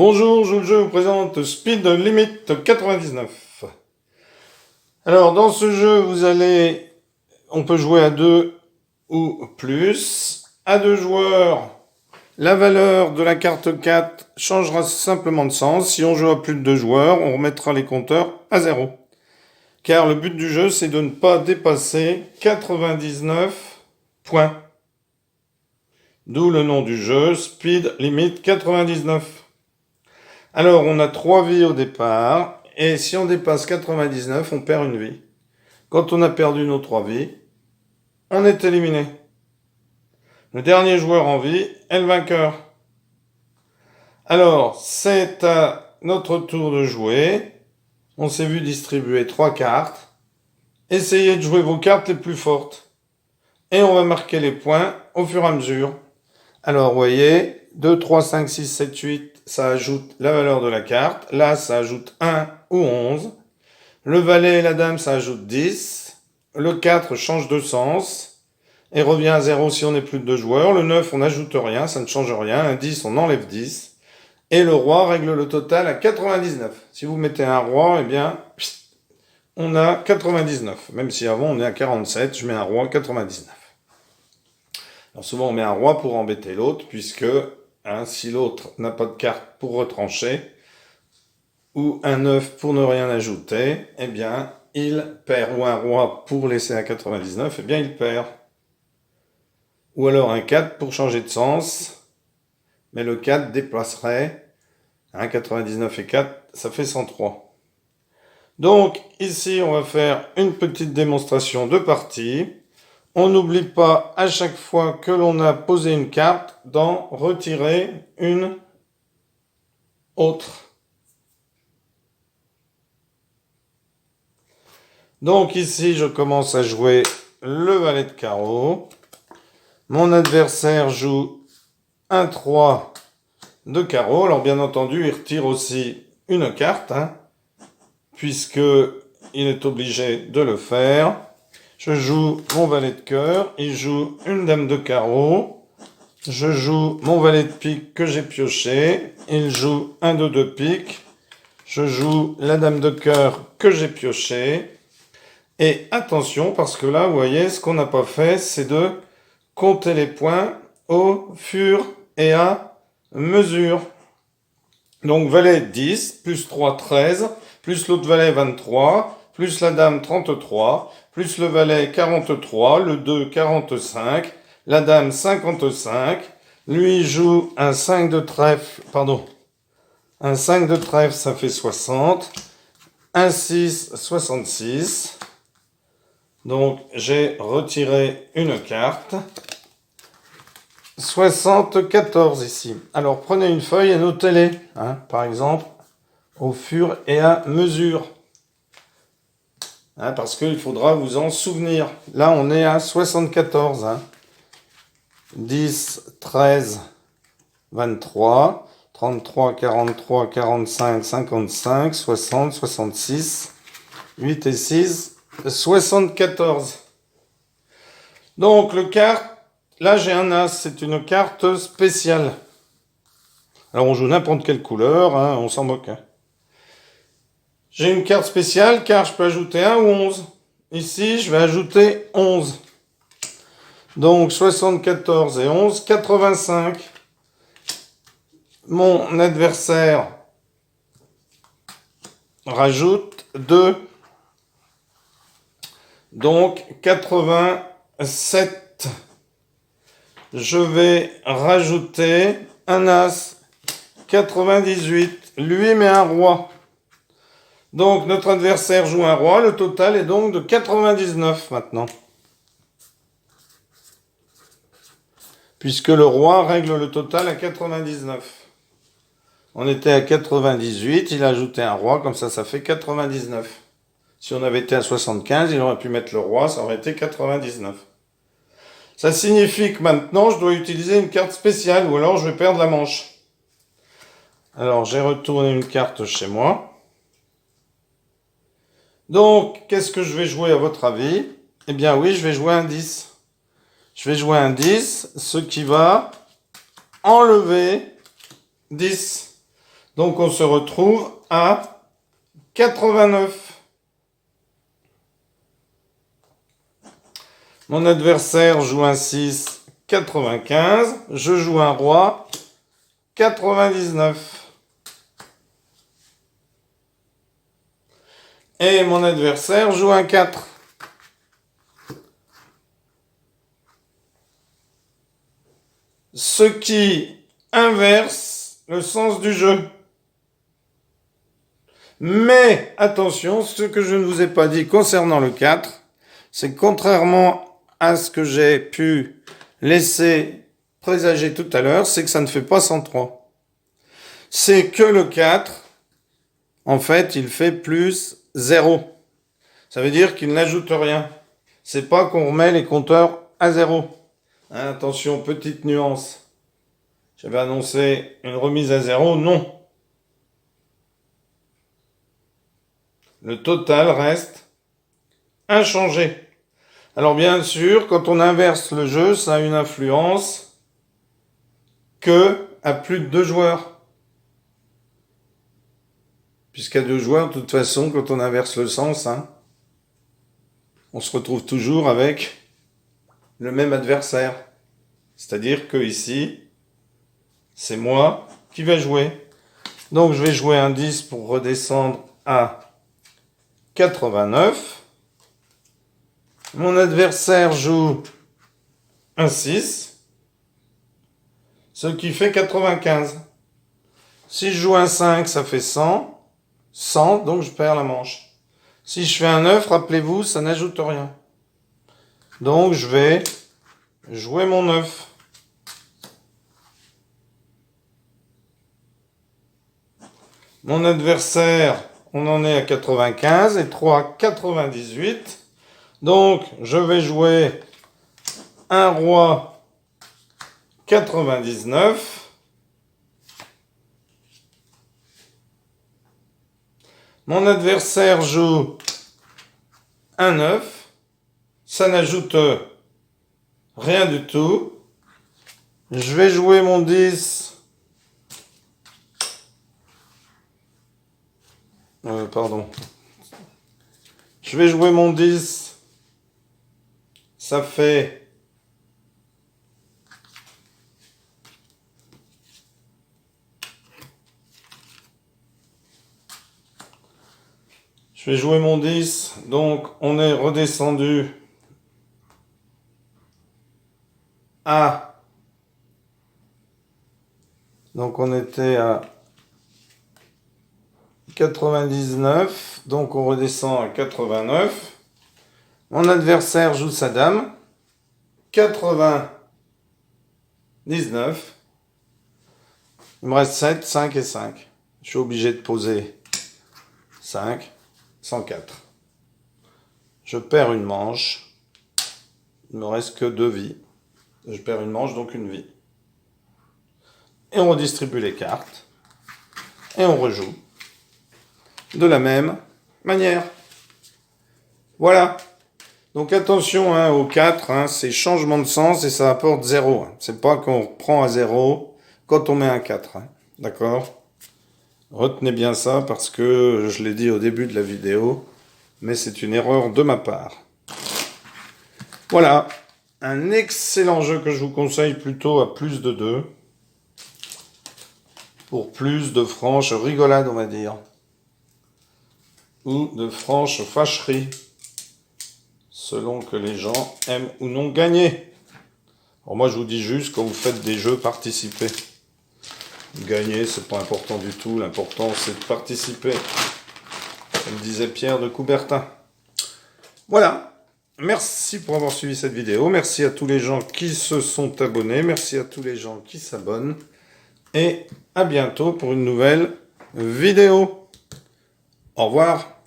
Bonjour, je vous présente Speed Limit 99. Alors, dans ce jeu, on peut jouer à 2 ou plus. À 2 joueurs, la valeur de la carte 4 changera simplement de sens. Si on joue à plus de 2 joueurs, on remettra les compteurs à 0. Car le but du jeu, c'est de ne pas dépasser 99 points. D'où le nom du jeu, Speed Limit 99. Alors, on a 3 vies au départ, et si on dépasse 99, on perd une vie. Quand on a perdu nos 3 vies, on est éliminé. Le dernier joueur en vie est le vainqueur. Alors, c'est à notre tour de jouer. On s'est vu distribuer 3 cartes. Essayez de jouer vos cartes les plus fortes. Et on va marquer les points au fur et à mesure. Alors, vous voyez, 2, 3, 5, 6, 7, 8, ça ajoute la valeur de la carte. Là, ça ajoute 1 ou 11. Le valet et la dame, ça ajoute 10. Le 4 change de sens et revient à 0 si on est plus de 2 joueurs. Le 9, on n'ajoute rien, ça ne change rien. Un 10, on enlève 10. Et le roi règle le total à 99. Si vous mettez un roi, eh bien, on a 99. Même si avant, on est à 47, je mets un roi 99. Alors souvent, on met un roi pour embêter l'autre, puisque si l'autre n'a pas de carte pour retrancher, ou un 9 pour ne rien ajouter, eh bien, il perd. Ou un roi pour laisser à 99, eh bien, il perd. Ou alors un 4 pour changer de sens, mais le 4 déplacerait. 99 et 4, ça fait 103. Donc, ici, on va faire une petite démonstration de partie. On n'oublie pas, à chaque fois que l'on a posé une carte, d'en retirer une autre. Donc ici, je commence à jouer le valet de carreau. Mon adversaire joue un 3 de carreau. Alors bien entendu, il retire aussi une carte, puisque il est obligé de le faire. Je joue mon valet de cœur, il joue une dame de carreau. Je joue mon valet de pique que j'ai pioché. Il joue un 2 de pique. Je joue la dame de cœur que j'ai pioché. Et attention, parce que là, vous voyez, ce qu'on n'a pas fait, c'est de compter les points au fur et à mesure. Donc, valet 10, plus 3, 13, plus l'autre valet 23, plus la dame 33, plus le valet 43, le 2 45, la dame 55, lui joue un 5 de trèfle, un 5 de trèfle, ça fait 60, un 6, 66. Donc, j'ai retiré une carte. 74 ici. Alors, prenez une feuille et notez-les. Par exemple, au fur et à mesure. Parce qu'il faudra vous en souvenir. Là, on est à 74. 10, 13, 23, 33, 43, 45, 55, 60, 66, 8 et 6, 74. Donc, là j'ai un as, c'est une carte spéciale. Alors on joue n'importe quelle couleur, on s'en moque. J'ai une carte spéciale car je peux ajouter 1 ou 11. Ici, je vais ajouter 11. Donc 74 et 11, 85. Mon adversaire rajoute 2. Donc 87. Je vais rajouter un as. 98. Lui met un roi. Donc notre adversaire joue un roi. Le total est donc de 99 maintenant. Puisque le roi règle le total à 99. On était à 98. Il a ajouté un roi. Comme ça fait 99. Si on avait été à 75, il aurait pu mettre le roi, ça aurait été 99. Ça signifie que maintenant, je dois utiliser une carte spéciale, ou alors je vais perdre la manche. Alors, j'ai retourné une carte chez moi. Donc, qu'est-ce que je vais jouer à votre avis? Eh bien oui, je vais jouer un 10. Je vais jouer un 10, ce qui va enlever 10. Donc on se retrouve à 89. Mon adversaire joue un 6, 95. Je joue un roi, 99. Et mon adversaire joue un 4. Ce qui inverse le sens du jeu. Mais attention, ce que je ne vous ai pas dit concernant le 4, c'est que contrairement à ce que j'ai pu laisser présager tout à l'heure, c'est que ça ne fait pas 103. C'est que le 4, en fait, il fait plus 0. Ça veut dire qu'il n'ajoute rien. C'est pas qu'on remet les compteurs à 0. Hein, attention, petite nuance. J'avais annoncé une remise à 0, non. Le total reste inchangé. Alors bien sûr, quand on inverse le jeu, ça a une influence que à plus de 2 joueurs. Puisqu'à 2 joueurs, de toute façon, quand on inverse le sens, hein, on se retrouve toujours avec le même adversaire. C'est-à-dire que ici, c'est moi qui vais jouer. Donc je vais jouer un 10 pour redescendre à 89. Mon adversaire joue un 6, ce qui fait 95. Si je joue un 5, ça fait 100. 100, donc je perds la manche. Si je fais un 9, rappelez-vous, ça n'ajoute rien. Donc je vais jouer mon 9. Mon adversaire, on en est à 95 et 3, 98. Donc, je vais jouer un roi 99. Mon adversaire joue un 9. Ça n'ajoute rien du tout. Je vais jouer mon 10. Pardon. Je vais jouer mon 10. Ça fait je vais jouer mon 10. Donc on est redescendu à donc on était à 99, donc on redescend à 89. Mon adversaire joue sa dame, 99. Il me reste 7, 5 et 5. Je suis obligé de poser 5, 104. Je perds une manche. Il me reste que 2 vies. Je perds une manche, donc une vie. Et on redistribue les cartes. Et on rejoue. De la même manière. Voilà. Donc attention hein, au 4, hein, c'est changement de sens et ça apporte 0. Hein. C'est pas qu'on reprend à 0 quand on met un 4. Hein. D'accord? Retenez bien ça parce que je l'ai dit au début de la vidéo, mais c'est une erreur de ma part. Voilà. Un excellent jeu que je vous conseille plutôt à plus de 2. Pour plus de franche rigolade, on va dire. Ou de franche fâcherie. Selon que les gens aiment ou non gagner. Alors moi, je vous dis juste, quand vous faites des jeux, participez. Gagner, c'est pas important du tout. L'important, c'est de participer. Comme disait Pierre de Coubertin. Voilà. Merci pour avoir suivi cette vidéo. Merci à tous les gens qui se sont abonnés. Merci à tous les gens qui s'abonnent. Et à bientôt pour une nouvelle vidéo. Au revoir.